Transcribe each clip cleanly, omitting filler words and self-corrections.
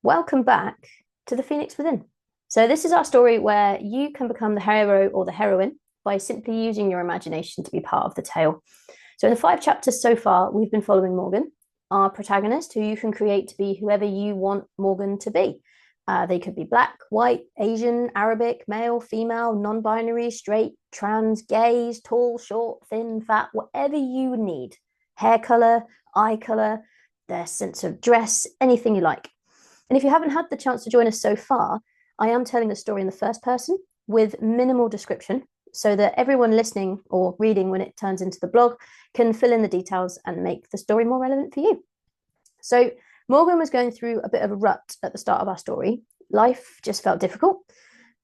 Welcome back to The Phoenix Within. So, this is our story where you can become the hero or the heroine by simply using your imagination to be part of the tale. So, in the 5 chapters so far, we've been following Morgan, our protagonist, who you can create to be whoever you want Morgan to be. They could be black, white, Asian, Arabic, male, female, non binary, straight, trans, gays, tall, short, thin, fat, whatever you need. Hair color, eye color, their sense of dress, anything you like. And if you haven't had the chance to join us so far, I am telling the story in the first person with minimal description so that everyone listening or reading when it turns into the blog can fill in the details and make the story more relevant for you. So, Morgan was going through a bit of a rut at the start of our story. Life just felt difficult.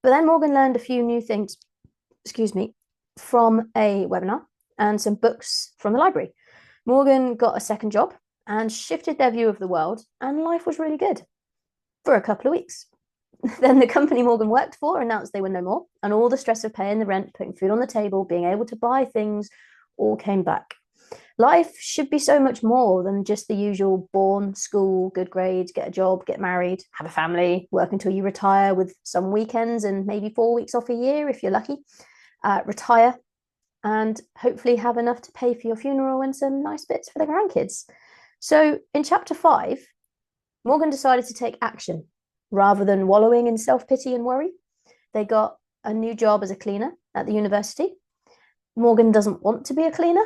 But then Morgan learned a few new things, from a webinar and some books from the library. Morgan got a second job and shifted their view of the world, and life was really good for a couple of weeks. Then the company Morgan worked for announced they were no more, and all the stress of paying the rent, putting food on the table, being able to buy things all came back. Life should be so much more than just the usual born, school, good grades, get a job, get married, have a family, work until you retire with some weekends and maybe 4 weeks off a year if you're lucky. Retire and hopefully have enough to pay for your funeral and some nice bits for the grandkids. So in chapter 5, Morgan decided to take action rather than wallowing in self-pity and worry. They got a new job as a cleaner at the university. Morgan doesn't want to be a cleaner,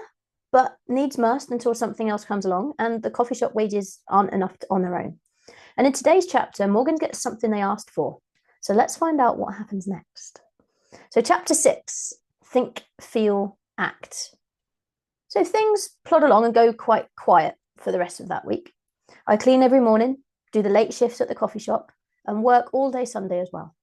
but needs must until something else comes along, and the coffee shop wages aren't enough on their own. And in today's chapter, Morgan gets something they asked for. So let's find out what happens next. So chapter 6, think, feel, act. So things plod along and go quite quiet for the rest of that week. I clean every morning, do the late shifts at the coffee shop, and work all day Sunday as well.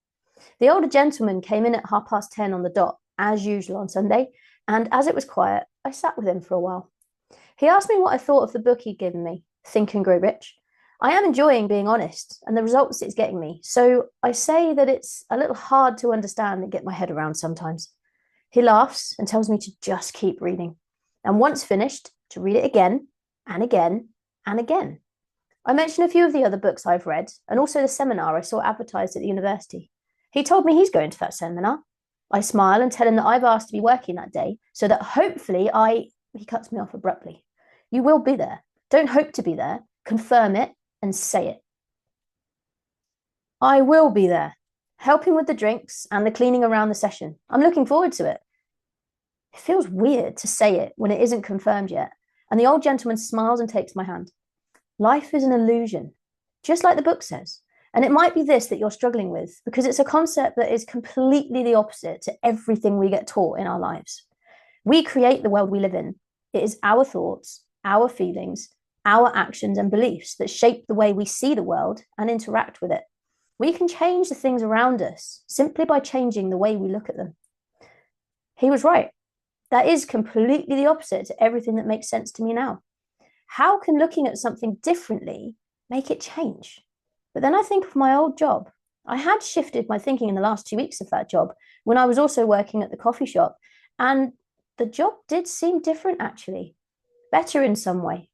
The older gentleman came in at 10:30 on the dot, as usual on Sunday, and as it was quiet, I sat with him for a while. He asked me what I thought of the book he'd given me, Think and Grow Rich. I am enjoying being honest and the results it's getting me, so I say that it's a little hard to understand and get my head around sometimes. He laughs and tells me to just keep reading, and once finished, to read it again and again and again. I mentioned a few of the other books I've read and also the seminar I saw advertised at the university. He told me he's going to that seminar. I smile and tell him that I've asked to be working that day so that hopefully He cuts me off abruptly. You will be there. Don't hope to be there. Confirm it and say it. I will be there, helping with the drinks and the cleaning around the session. I'm looking forward to it. It feels weird to say it when it isn't confirmed yet, and the old gentleman smiles and takes my hand. Life is an illusion, just like the book says. And it might be this that you're struggling with, because it's a concept that is completely the opposite to everything we get taught in our lives. We create the world we live in. It is our thoughts, our feelings, our actions and beliefs that shape the way we see the world and interact with it. We can change the things around us simply by changing the way we look at them. He was right. That is completely the opposite to everything that makes sense to me now. How can looking at something differently make it change? But then I think of my old job. I had shifted my thinking in the last 2 weeks of that job when I was also working at the coffee shop, and the job did seem different, actually. Better in some way.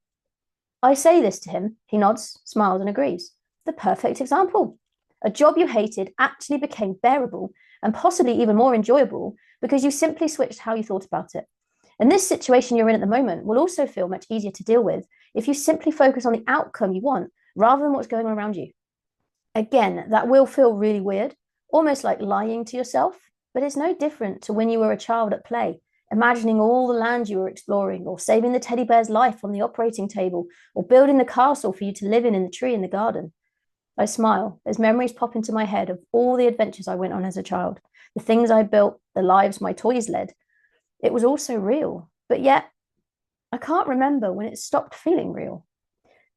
I say this to him. He nods, smiles, and agrees. The perfect example. A job you hated actually became bearable and possibly even more enjoyable because you simply switched how you thought about it. And this situation you're in at the moment will also feel much easier to deal with if you simply focus on the outcome you want rather than what's going on around you. Again, that will feel really weird, almost like lying to yourself, but it's no different to when you were a child at play, imagining all the land you were exploring, or saving the teddy bear's life on the operating table, or building the castle for you to live in the tree in the garden. I smile as memories pop into my head of all the adventures I went on as a child, the things I built, the lives my toys led. It was all so real, but yet I can't remember when it stopped feeling real.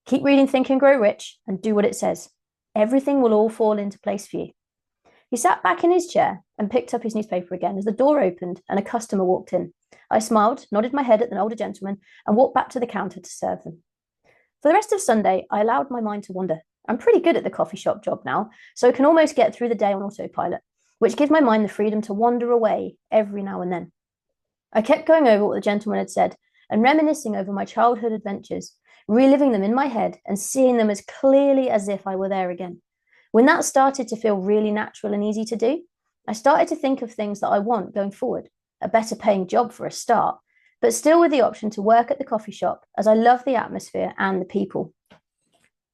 Keep reading Think and Grow Rich and do what it says. Everything will all fall into place for you. He sat back in his chair and picked up his newspaper again as the door opened and a customer walked in. I smiled, nodded my head at the older gentleman, and walked back to the counter to serve them. For the rest of Sunday, I allowed my mind to wander. I'm pretty good at the coffee shop job now, so I can almost get through the day on autopilot, which gives my mind the freedom to wander away every now and then. I kept going over what the gentleman had said and reminiscing over my childhood adventures, reliving them in my head and seeing them as clearly as if I were there again. When that started to feel really natural and easy to do, I started to think of things that I want going forward, a better paying job for a start, but still with the option to work at the coffee shop as I love the atmosphere and the people.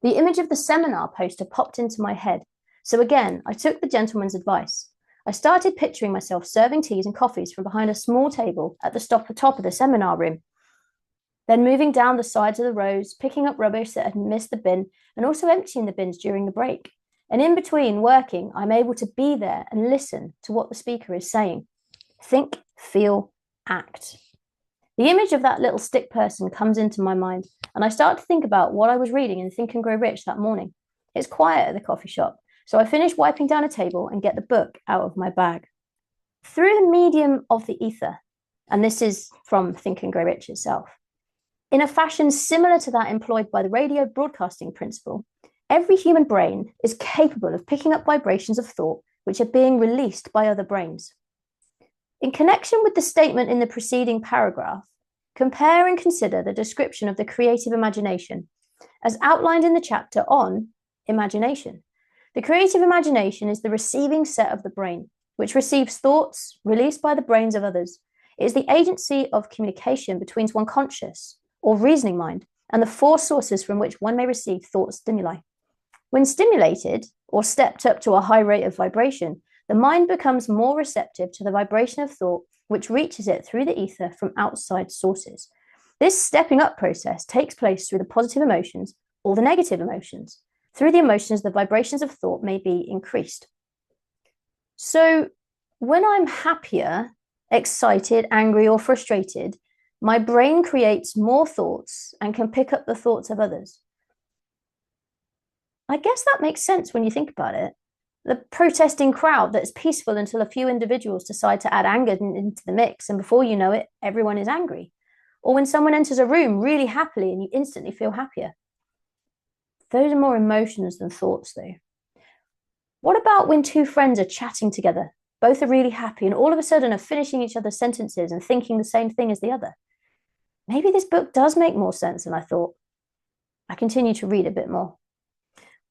The image of the seminar poster popped into my head. So again, I took the gentleman's advice. I started picturing myself serving teas and coffees from behind a small table at the top of the seminar room. Then moving down the sides of the rows, picking up rubbish that had missed the bin and also emptying the bins during the break. And in between working, I'm able to be there and listen to what the speaker is saying. Think, feel, act. The image of that little stick person comes into my mind, and I start to think about what I was reading in Think and Grow Rich that morning. It's quiet at the coffee shop, so I finish wiping down a table and get the book out of my bag. Through the medium of the ether, and this is from Think and Grow Rich itself, in a fashion similar to that employed by the radio broadcasting principle, every human brain is capable of picking up vibrations of thought which are being released by other brains. In connection with the statement in the preceding paragraph, compare and consider the description of the creative imagination as outlined in the chapter on imagination. The creative imagination is the receiving set of the brain, which receives thoughts released by the brains of others. It is the agency of communication between one conscious or reasoning mind and the four sources from which one may receive thought stimuli. When stimulated or stepped up to a high rate of vibration, the mind becomes more receptive to the vibration of thought, which reaches it through the ether from outside sources. This stepping up process takes place through the positive emotions or the negative emotions. Through the emotions, the vibrations of thought may be increased. So when I'm happier, excited, angry, or frustrated, my brain creates more thoughts and can pick up the thoughts of others. I guess that makes sense when you think about it. The protesting crowd that's peaceful until a few individuals decide to add anger into the mix, and before you know it, everyone is angry. Or when someone enters a room really happily and you instantly feel happier. Those are more emotions than thoughts, though. What about when two friends are chatting together? Both are really happy and all of a sudden are finishing each other's sentences and thinking the same thing as the other. Maybe this book does make more sense than I thought. I continue to read a bit more.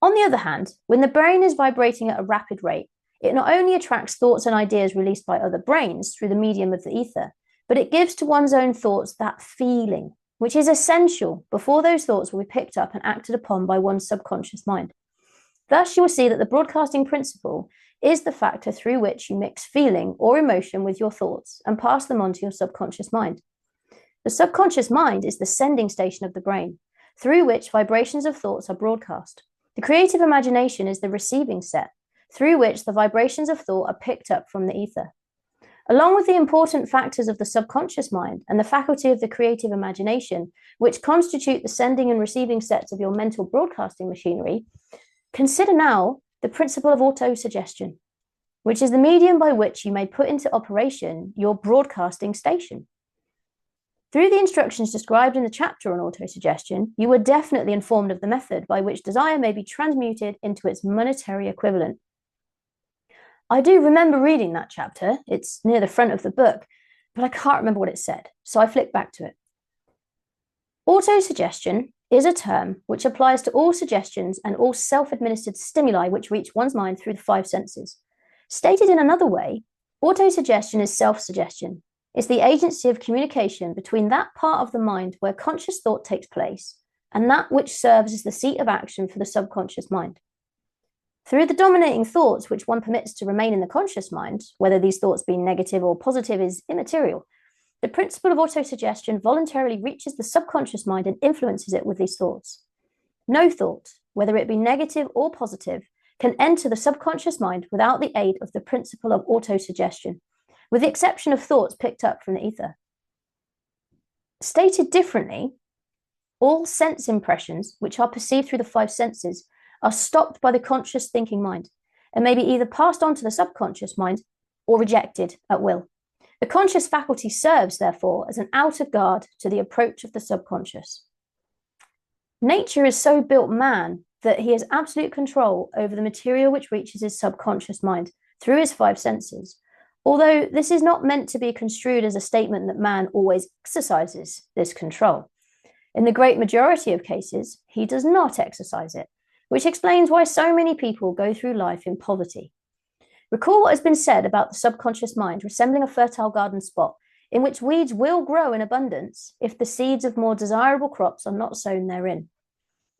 On the other hand, when the brain is vibrating at a rapid rate, it not only attracts thoughts and ideas released by other brains through the medium of the ether, but it gives to one's own thoughts that feeling, which is essential before those thoughts will be picked up and acted upon by one's subconscious mind. Thus, you will see that the broadcasting principle is the factor through which you mix feeling or emotion with your thoughts and pass them on to your subconscious mind. The subconscious mind is the sending station of the brain, through which vibrations of thoughts are broadcast. The creative imagination is the receiving set, through which the vibrations of thought are picked up from the ether. Along with the important factors of the subconscious mind and the faculty of the creative imagination, which constitute the sending and receiving sets of your mental broadcasting machinery, consider now the principle of autosuggestion, which is the medium by which you may put into operation your broadcasting station. Through the instructions described in the chapter on autosuggestion, you were definitely informed of the method by which desire may be transmuted into its monetary equivalent. I do remember reading that chapter. It's near the front of the book, but I can't remember what it said, so I flicked back to it. Autosuggestion is a term which applies to all suggestions and all self-administered stimuli which reach one's mind through the five senses. Stated in another way, autosuggestion is self-suggestion. It's the agency of communication between that part of the mind where conscious thought takes place and that which serves as the seat of action for the subconscious mind. Through the dominating thoughts which one permits to remain in the conscious mind, whether these thoughts be negative or positive is immaterial, the principle of autosuggestion voluntarily reaches the subconscious mind and influences it with these thoughts. No thought, whether it be negative or positive, can enter the subconscious mind without the aid of the principle of autosuggestion, with the exception of thoughts picked up from the ether. Stated differently, all sense impressions which are perceived through the five senses are stopped by the conscious thinking mind and may be either passed on to the subconscious mind or rejected at will. The conscious faculty serves, therefore, as an outer guard to the approach of the subconscious. Nature has so built man that he has absolute control over the material which reaches his subconscious mind through his five senses, although this is not meant to be construed as a statement that man always exercises this control. In the great majority of cases, he does not exercise it, which explains why so many people go through life in poverty. Recall what has been said about the subconscious mind resembling a fertile garden spot in which weeds will grow in abundance if the seeds of more desirable crops are not sown therein.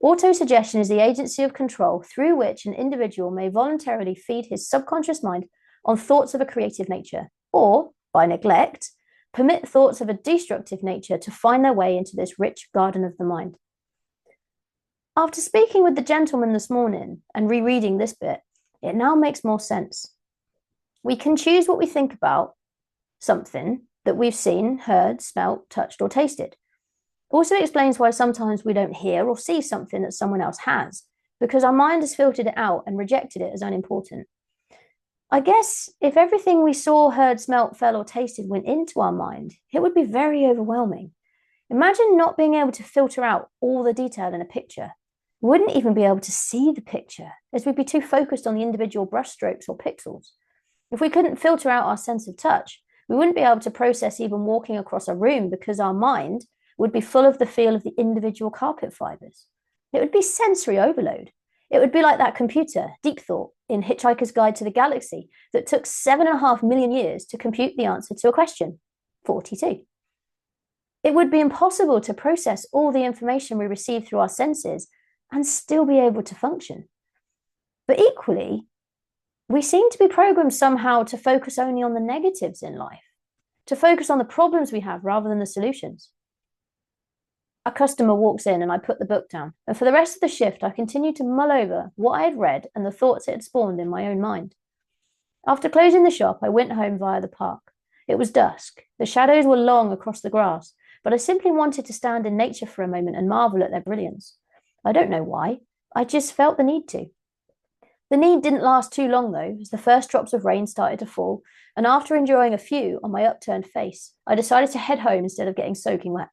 Autosuggestion is the agency of control through which an individual may voluntarily feed his subconscious mind on thoughts of a creative nature, or, by neglect, permit thoughts of a destructive nature to find their way into this rich garden of the mind. After speaking with the gentleman this morning and rereading this bit, it now makes more sense. We can choose what we think about something that we've seen, heard, smelt, touched, or tasted. Also explains why sometimes we don't hear or see something that someone else has, because our mind has filtered it out and rejected it as unimportant. I guess if everything we saw, heard, smelt, felt, or tasted went into our mind, it would be very overwhelming. Imagine not being able to filter out all the detail in a picture. We wouldn't even be able to see the picture, as we'd be too focused on the individual brushstrokes or pixels. If we couldn't filter out our sense of touch, we wouldn't be able to process even walking across a room because our mind would be full of the feel of the individual carpet fibers. It would be sensory overload. It would be like that computer, Deep Thought, in Hitchhiker's Guide to the Galaxy, that took 7.5 million years to compute the answer to a question, 42. It would be impossible to process all the information we receive through our senses and still be able to function. But equally, we seem to be programmed somehow to focus only on the negatives in life, to focus on the problems we have rather than the solutions. A customer walks in and I put the book down, and for the rest of the shift, I continued to mull over what I had read and the thoughts it had spawned in my own mind. After closing the shop, I went home via the park. It was dusk. The shadows were long across the grass, but I simply wanted to stand in nature for a moment and marvel at their brilliance. I don't know why. I just felt the need to. The need didn't last too long, though, as the first drops of rain started to fall, and after enjoying a few on my upturned face, I decided to head home instead of getting soaking wet.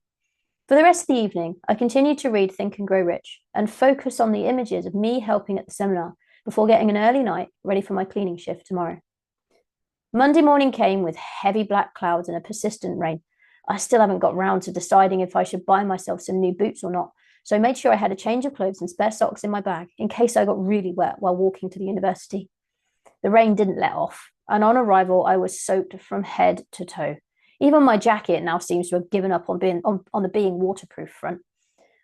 For the rest of the evening, I continued to read Think and Grow Rich and focus on the images of me helping at the seminar before getting an early night ready for my cleaning shift tomorrow. Monday morning came with heavy black clouds and a persistent rain. I still haven't got round to deciding if I should buy myself some new boots or not, so I made sure I had a change of clothes and spare socks in my bag in case I got really wet while walking to the university. The rain didn't let off, and on arrival, I was soaked from head to toe. Even my jacket now seems to have given up on the being waterproof front.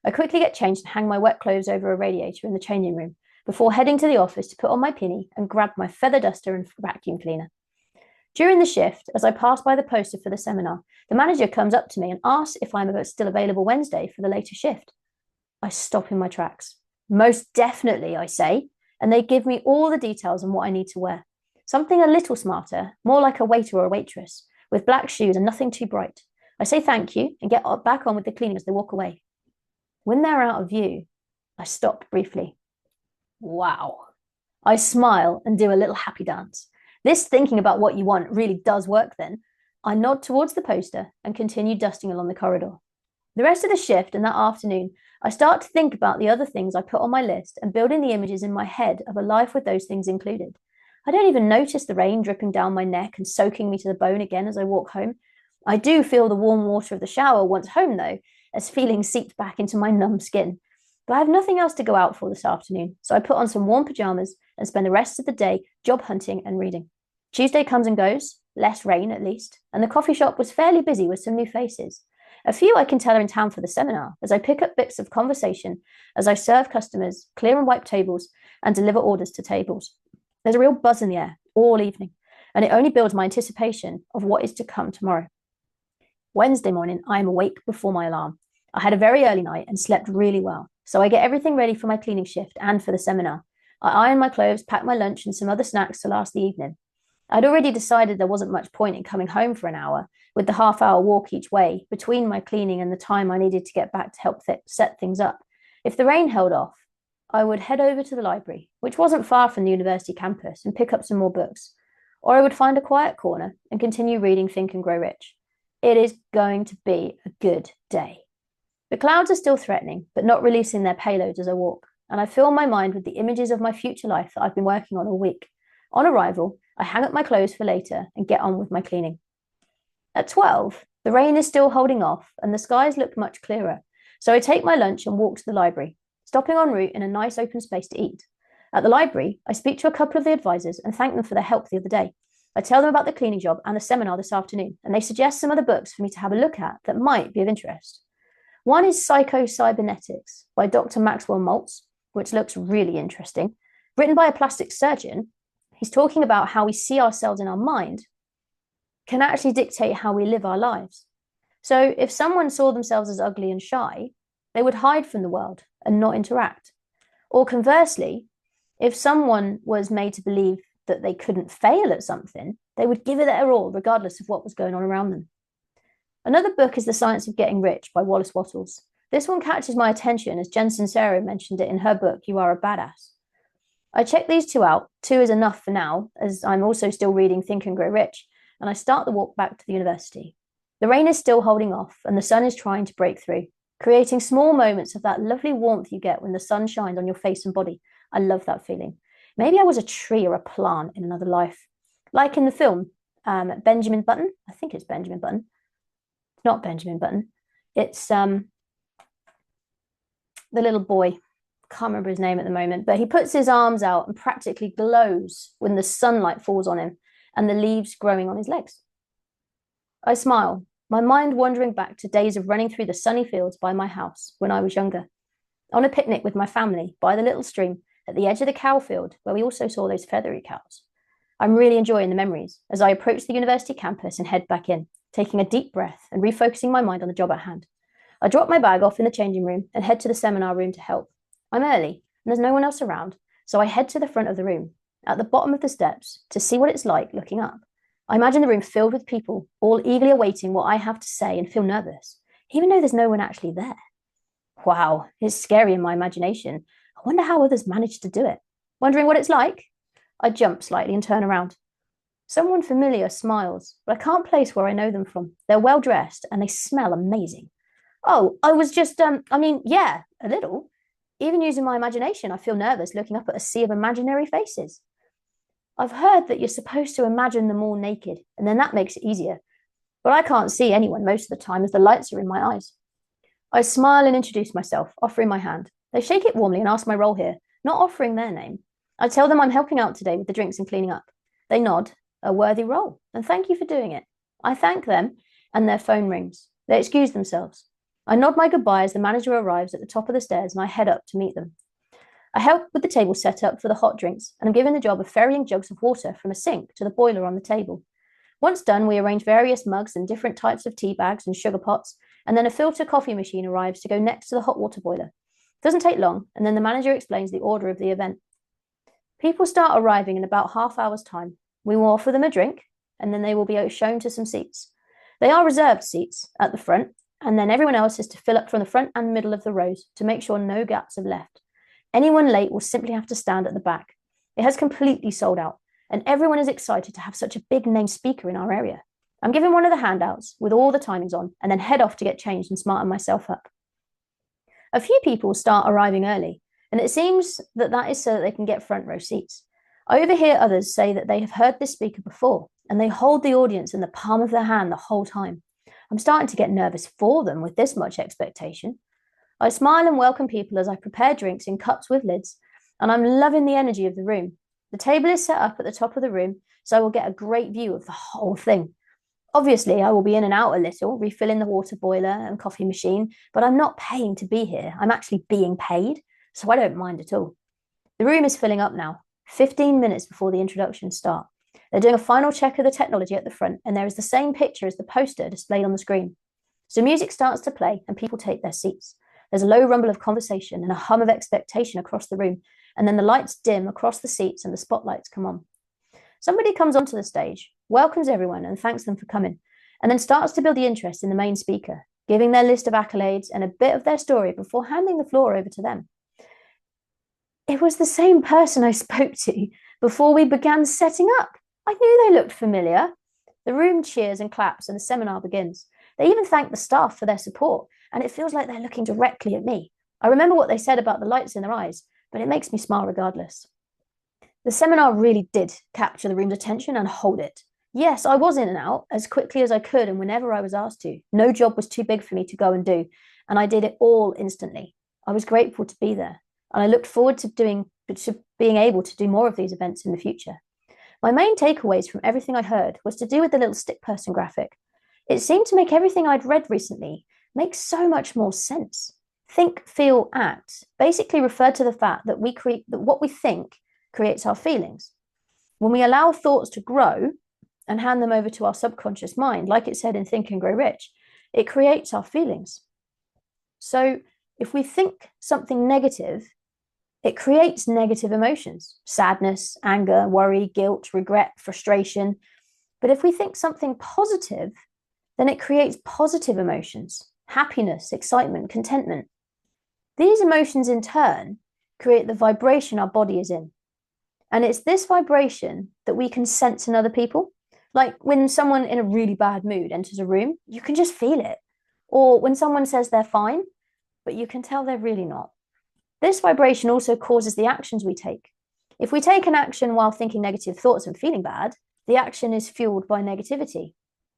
I quickly get changed and hang my wet clothes over a radiator in the changing room before heading to the office to put on my pinny and grab my feather duster and vacuum cleaner. During the shift, as I pass by the poster for the seminar, the manager comes up to me and asks if I'm still available Wednesday for the later shift. I stop in my tracks. Most definitely, I say, and they give me all the details on what I need to wear. Something a little smarter, more like a waiter or a waitress, with black shoes and nothing too bright. I say thank you and get back on with the cleaning as they walk away. When they're out of view, I stop briefly. Wow. I smile and do a little happy dance. This thinking about what you want really does work then. I nod towards the poster and continue dusting along the corridor. The rest of the shift and that afternoon, I start to think about the other things I put on my list and building the images in my head of a life with those things included. I don't even notice the rain dripping down my neck and soaking me to the bone again as I walk home. I do feel the warm water of the shower once home, though, as feelings seeped back into my numb skin. But I have nothing else to go out for this afternoon, so I put on some warm pajamas and spend the rest of the day job hunting and reading. Tuesday comes and goes, less rain at least, and the coffee shop was fairly busy with some new faces. A few I can tell are in town for the seminar, as I pick up bits of conversation as I serve customers, clear and wipe tables, and deliver orders to tables. There's a real buzz in the air all evening, and it only builds my anticipation of what is to come tomorrow. Wednesday morning, I am awake before my alarm. I had a very early night and slept really well, so I get everything ready for my cleaning shift and for the seminar. I iron my clothes, pack my lunch and some other snacks to last the evening. I'd already decided there wasn't much point in coming home for an hour, with the half-hour walk each way between my cleaning and the time I needed to get back to help set things up. If the rain held off, I would head over to the library, which wasn't far from the university campus, and pick up some more books. Or I would find a quiet corner and continue reading Think and Grow Rich. It is going to be a good day. The clouds are still threatening, but not releasing their payloads as I walk, and I fill my mind with the images of my future life that I've been working on all week. On arrival, I hang up my clothes for later and get on with my cleaning. At 12, the rain is still holding off and the skies look much clearer, So I take my lunch and walk to the library, stopping en route in a nice open space to eat. At the library, I speak to a couple of the advisors and thank them for their help the other day. I tell them about the cleaning job and the seminar this afternoon, and they suggest some other books for me to have a look at that might be of interest. One is Psycho-Cybernetics by Dr. Maxwell Maltz, which looks really interesting. Written by a plastic surgeon, he's talking about how we see ourselves in our mind can actually dictate how we live our lives. So if someone saw themselves as ugly and shy, they would hide from the world and not interact. Or conversely, if someone was made to believe that they couldn't fail at something, they would give it their all, regardless of what was going on around them. Another book is The Science of Getting Rich by Wallace Wattles. This one catches my attention as Jen Sincero mentioned it in her book, You Are a Badass. I check these two out. 2 is enough for now, as I'm also still reading Think and Grow Rich, and I start the walk back to the university. The rain is still holding off, and the sun is trying to break through, creating small moments of that lovely warmth you get when the sun shines on your face and body. I love that feeling. Maybe I was a tree or a plant in another life. Like in the film, Benjamin Button. I think it's Benjamin Button. It's not Benjamin Button. It's the little boy. Can't remember his name at the moment, but he puts his arms out and practically glows when the sunlight falls on him and the leaves growing on his legs. I smile, my mind wandering back to days of running through the sunny fields by my house when I was younger, on a picnic with my family by the little stream at the edge of the cow field where we also saw those feathery cows. I'm really enjoying the memories as I approach the university campus and head back in, taking a deep breath and refocusing my mind on the job at hand. I drop my bag off in the changing room and head to the seminar room to help. I'm early and there's no one else around, so I head to the front of the room, at the bottom of the steps, to see what it's like looking up. I imagine the room filled with people, all eagerly awaiting what I have to say, and feel nervous, even though there's no one actually there. Wow, it's scary in my imagination. I wonder how others manage to do it. Wondering what it's like? I jump slightly and turn around. Someone familiar smiles, but I can't place where I know them from. They're well dressed and they smell amazing. Oh, I was just, yeah, a little. Even using my imagination, I feel nervous looking up at a sea of imaginary faces. I've heard that you're supposed to imagine them all naked, and then that makes it easier. But I can't see anyone most of the time as the lights are in my eyes. I smile and introduce myself, offering my hand. They shake it warmly and ask my role here, not offering their name. I tell them I'm helping out today with the drinks and cleaning up. They nod, a worthy role, and thank you for doing it. I thank them, and their phone rings. They excuse themselves. I nod my goodbye as the manager arrives at the top of the stairs and I head up to meet them. I help with the table set up for the hot drinks and I'm given the job of ferrying jugs of water from a sink to the boiler on the table. Once done, we arrange various mugs and different types of tea bags and sugar pots, and then a filter coffee machine arrives to go next to the hot water boiler. It doesn't take long, and then the manager explains the order of the event. People start arriving in about half hour's time. We will offer them a drink, and then they will be shown to some seats. They are reserved seats at the front, and then everyone else is to fill up from the front and middle of the rows to make sure no gaps are left. Anyone late will simply have to stand at the back. It has completely sold out, and everyone is excited to have such a big name speaker in our area. I'm given one of the handouts with all the timings on, and then head off to get changed and smarten myself up. A few people start arriving early, and it seems that that is so that they can get front row seats. I overhear others say that they have heard this speaker before, and they hold the audience in the palm of their hand the whole time. I'm starting to get nervous for them with this much expectation. I smile and welcome people as I prepare drinks in cups with lids, and I'm loving the energy of the room. The table is set up at the top of the room, so I will get a great view of the whole thing. Obviously, I will be in and out a little, refilling the water boiler and coffee machine, but I'm not paying to be here. I'm actually being paid, so I don't mind at all. The room is filling up now, 15 minutes before the introductions start. They're doing a final check of the technology at the front, and there is the same picture as the poster displayed on the screen. So music starts to play, and people take their seats. There's a low rumble of conversation and a hum of expectation across the room, and then the lights dim across the seats and the spotlights come on. Somebody comes onto the stage, welcomes everyone and thanks them for coming, and then starts to build the interest in the main speaker, giving their list of accolades and a bit of their story before handing the floor over to them. It was the same person I spoke to before we began setting up. I knew they looked familiar. The room cheers and claps and the seminar begins. They even thank the staff for their support, and it feels like they're looking directly at me. I remember what they said about the lights in their eyes, but it makes me smile regardless. The seminar really did capture the room's attention and hold it. Yes, I was in and out as quickly as I could and whenever I was asked to. No job was too big for me to go and do, and I did it all instantly. I was grateful to be there, and I looked forward to being able to do more of these events in the future. My main takeaways from everything I heard was to do with the little stick person graphic. It seemed to make everything I'd read recently make so much more sense. Think, feel, act basically referred to the fact that what we think creates our feelings. When we allow thoughts to grow and hand them over to our subconscious mind, like it said in Think and Grow Rich, it creates our feelings. So if we think something negative, it creates negative emotions: sadness, anger, worry, guilt, regret, frustration. But if we think something positive, then it creates positive emotions: happiness, excitement, contentment. These emotions in turn create the vibration our body is in. And it's this vibration that we can sense in other people. Like when someone in a really bad mood enters a room, you can just feel it. Or when someone says they're fine, but you can tell they're really not. This vibration also causes the actions we take. If we take an action while thinking negative thoughts and feeling bad, the action is fueled by negativity.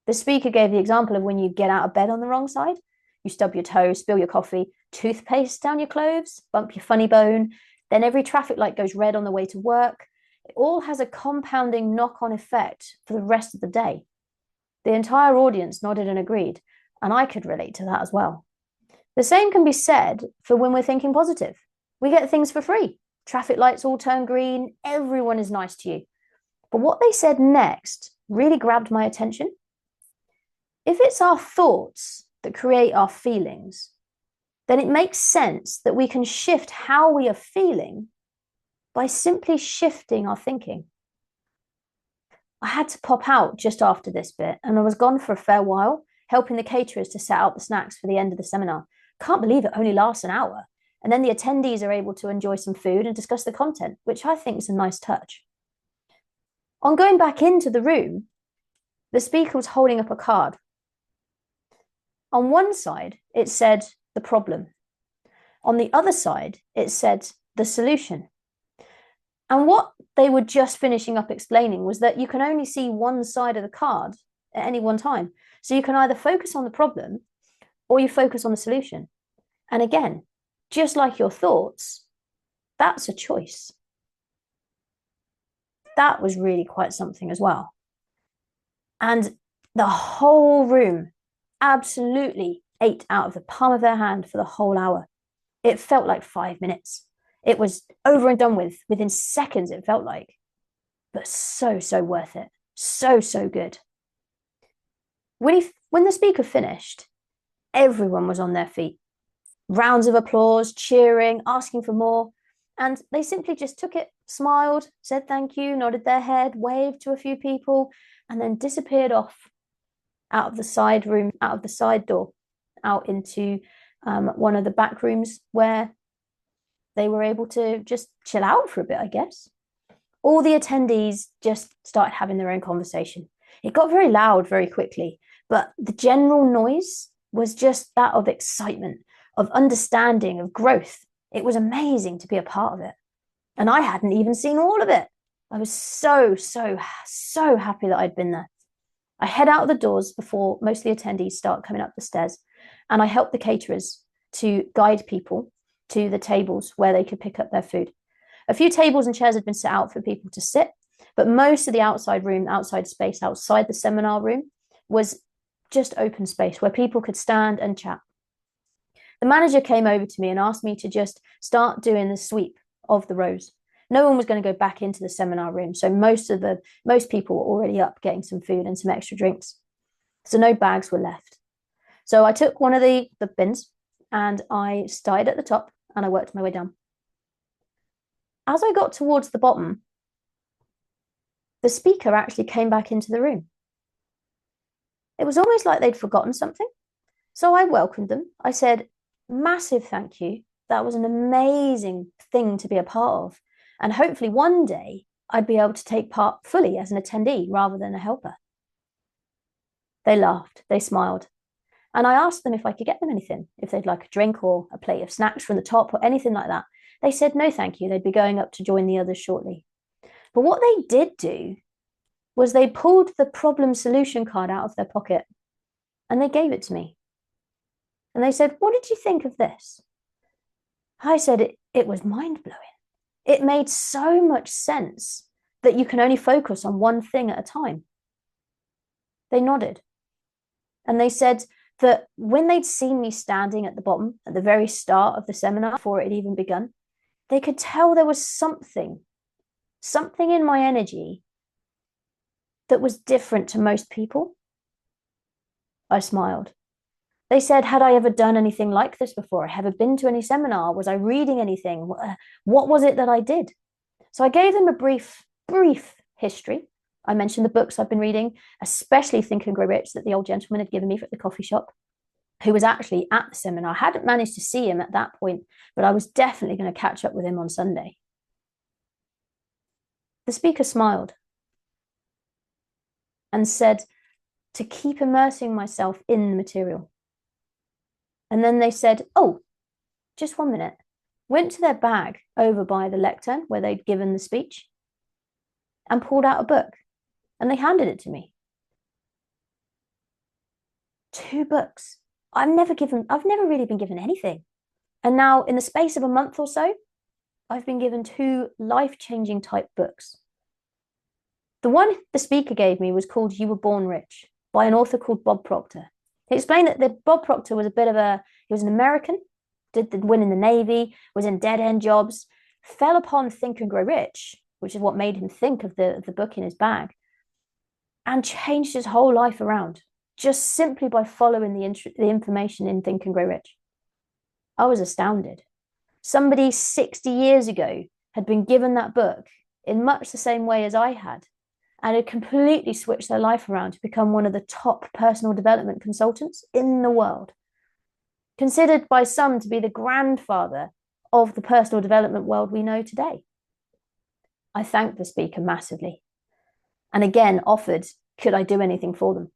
The speaker gave the example of when you get out of bed on the wrong side. You stub your toe, spill your coffee, toothpaste down your clothes, bump your funny bone. Then every traffic light goes red on the way to work. It all has a compounding knock-on effect for the rest of the day. The entire audience nodded and agreed, and I could relate to that as well. The same can be said for when we're thinking positive. We get things for free. Traffic lights all turn green. Everyone is nice to you. But what they said next really grabbed my attention. If it's our thoughts that create our feelings, then it makes sense that we can shift how we are feeling by simply shifting our thinking. I had to pop out just after this bit, and I was gone for a fair while, helping the caterers to set out the snacks for the end of the seminar. Can't believe it only lasts an hour. And then the attendees are able to enjoy some food and discuss the content, which I think is a nice touch. On going back into the room, the speaker was holding up a card. On one side, it said the problem. On the other side, it said the solution. And what they were just finishing up explaining was that you can only see one side of the card at any one time. So you can either focus on the problem or you focus on the solution. And again, just like your thoughts, that's a choice. That was really quite something as well. And the whole room absolutely ate out of the palm of their hand for the whole hour. It felt like 5 minutes. It was over and done with within seconds, it felt like. But so worth it. So good. When the speaker finished, everyone was on their feet. Rounds of applause, cheering, asking for more. And they simply just took it, smiled, said thank you, nodded their head, waved to a few people, and then disappeared off out of the side room, out of the side door, out into one of the back rooms where they were able to just chill out for a bit, I guess. All the attendees just started having their own conversation. It got very loud very quickly, but the general noise was just that of excitement, of understanding, of growth. It was amazing to be a part of it. And I hadn't even seen all of it. I was so happy that I'd been there. I head out of the doors before most of the attendees start coming up the stairs, and I help the caterers to guide people to the tables where they could pick up their food. A few tables and chairs had been set out for people to sit, but most of the outside room, outside space, outside the seminar room was just open space where people could stand and chat. The manager came over to me and asked me to just start doing the sweep of the rows. No one was going to go back into the seminar room, so most people were already up getting some food and some extra drinks. So no bags were left. So I took one of the bins and I started at the top and I worked my way down. As I got towards the bottom, the speaker actually came back into the room. It was almost like they'd forgotten something. So I welcomed them. I said, massive thank you. That was an amazing thing to be a part of. And hopefully one day I'd be able to take part fully as an attendee rather than a helper. They laughed, they smiled. And I asked them if I could get them anything, if they'd like a drink or a plate of snacks from the top or anything like that. They said, no, thank you. They'd be going up to join the others shortly. But what they did do was they pulled the problem solution card out of their pocket and they gave it to me. And they said, what did you think of this? I said, it was mind-blowing. It made so much sense that you can only focus on one thing at a time. They nodded. And they said that when they'd seen me standing at the bottom at the very start of the seminar, before it had even begun, they could tell there was something in my energy that was different to most people. I smiled. They said, had I ever done anything like this before? Have I ever been to any seminar? Was I reading anything? What was it that I did? So I gave them a brief history. I mentioned the books I've been reading, especially Think and Grow Rich that the old gentleman had given me at the coffee shop, who was actually at the seminar. I hadn't managed to see him at that point, but I was definitely going to catch up with him on Sunday. The speaker smiled and said to keep immersing myself in the material. And then they said, oh, just 1 minute. Went to their bag over by the lectern where they'd given the speech and pulled out a book, and they handed it to me. 2 books. I've never really been given anything. And now in the space of a month or so, I've been given 2 life-changing type books. The one the speaker gave me was called You Were Born Rich by an author called Bob Proctor. He explained that Bob Proctor was he was an American, did win in the Navy, was in dead-end jobs, fell upon Think and Grow Rich, which is what made him think of the book in his bag, and changed his whole life around, just simply by following the information in Think and Grow Rich. I was astounded. Somebody 60 years ago had been given that book in much the same way as I had, and had completely switched their life around to become one of the top personal development consultants in the world. Considered by some to be the grandfather of the personal development world we know today. I thanked the speaker massively, and again offered, could I do anything for them?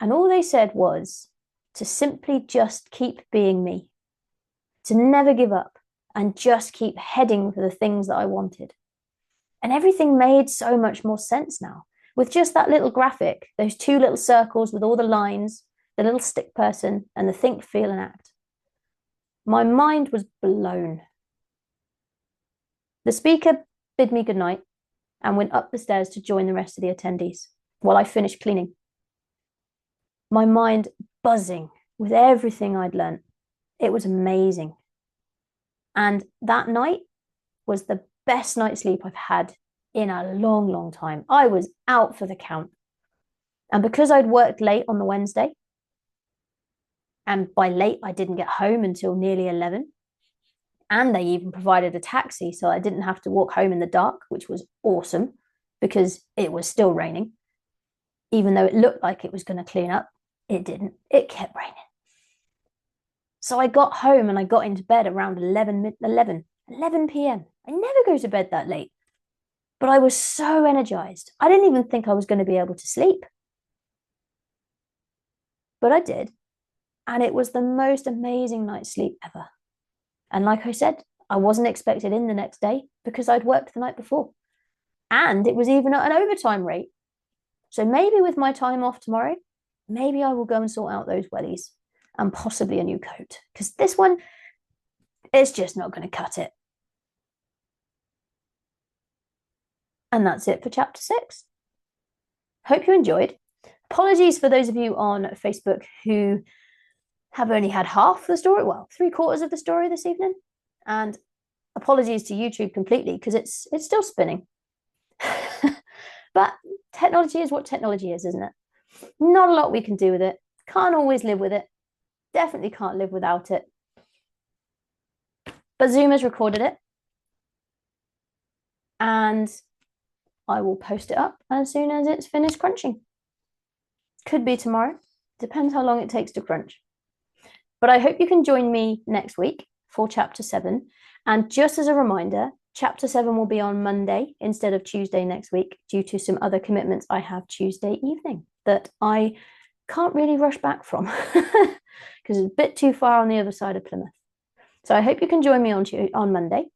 And all they said was to simply just keep being me, to never give up, and just keep heading for the things that I wanted. And everything made so much more sense now. With just that little graphic, those 2 little circles with all the lines, the little stick person, and the think, feel, and act. My mind was blown. The speaker bid me goodnight and went up the stairs to join the rest of the attendees while I finished cleaning. My mind buzzing with everything I'd learned. It was amazing. And that night was the best night's sleep I've had in a long, long time. I was out for the count. And because I'd worked late on the Wednesday, and by late, I didn't get home until nearly 11, and they even provided a taxi, so I didn't have to walk home in the dark, which was awesome because it was still raining. Even though it looked like it was going to clean up, it didn't. It kept raining. So I got home and I got into bed around 11 p.m. I never go to bed that late, but I was so energized. I didn't even think I was going to be able to sleep. But I did. And it was the most amazing night's sleep ever. And like I said, I wasn't expected in the next day because I'd worked the night before. And it was even at an overtime rate. So maybe with my time off tomorrow, maybe I will go and sort out those wellies and possibly a new coat, because this one is just not going to cut it. And that's it for chapter 6. Hope you enjoyed. Apologies for those of you on Facebook who have only had half the story, well, 3/4 of the story this evening. And apologies to YouTube completely because it's still spinning. But technology is what technology is, isn't it? Not a lot we can do with it. Can't always live with it. Definitely can't live without it. But Zoom has recorded it. And I will post it up as soon as it's finished crunching. Could be tomorrow. Depends how long it takes to crunch. But I hope you can join me next week for chapter 7. And just as a reminder, chapter 7 will be on Monday instead of Tuesday next week due to some other commitments I have Tuesday evening that I can't really rush back from because it's a bit too far on the other side of Plymouth. So I hope you can join me on Monday.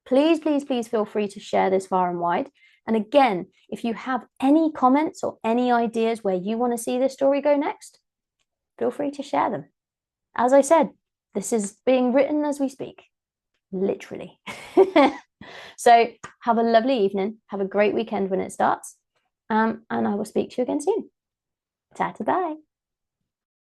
Please, please, please feel free to share this far and wide. And again, if you have any comments or any ideas where you want to see this story go next, feel free to share them. As I said, this is being written as we speak, literally. So have a lovely evening. Have a great weekend when it starts. And I will speak to you again soon. Ta-ta, bye.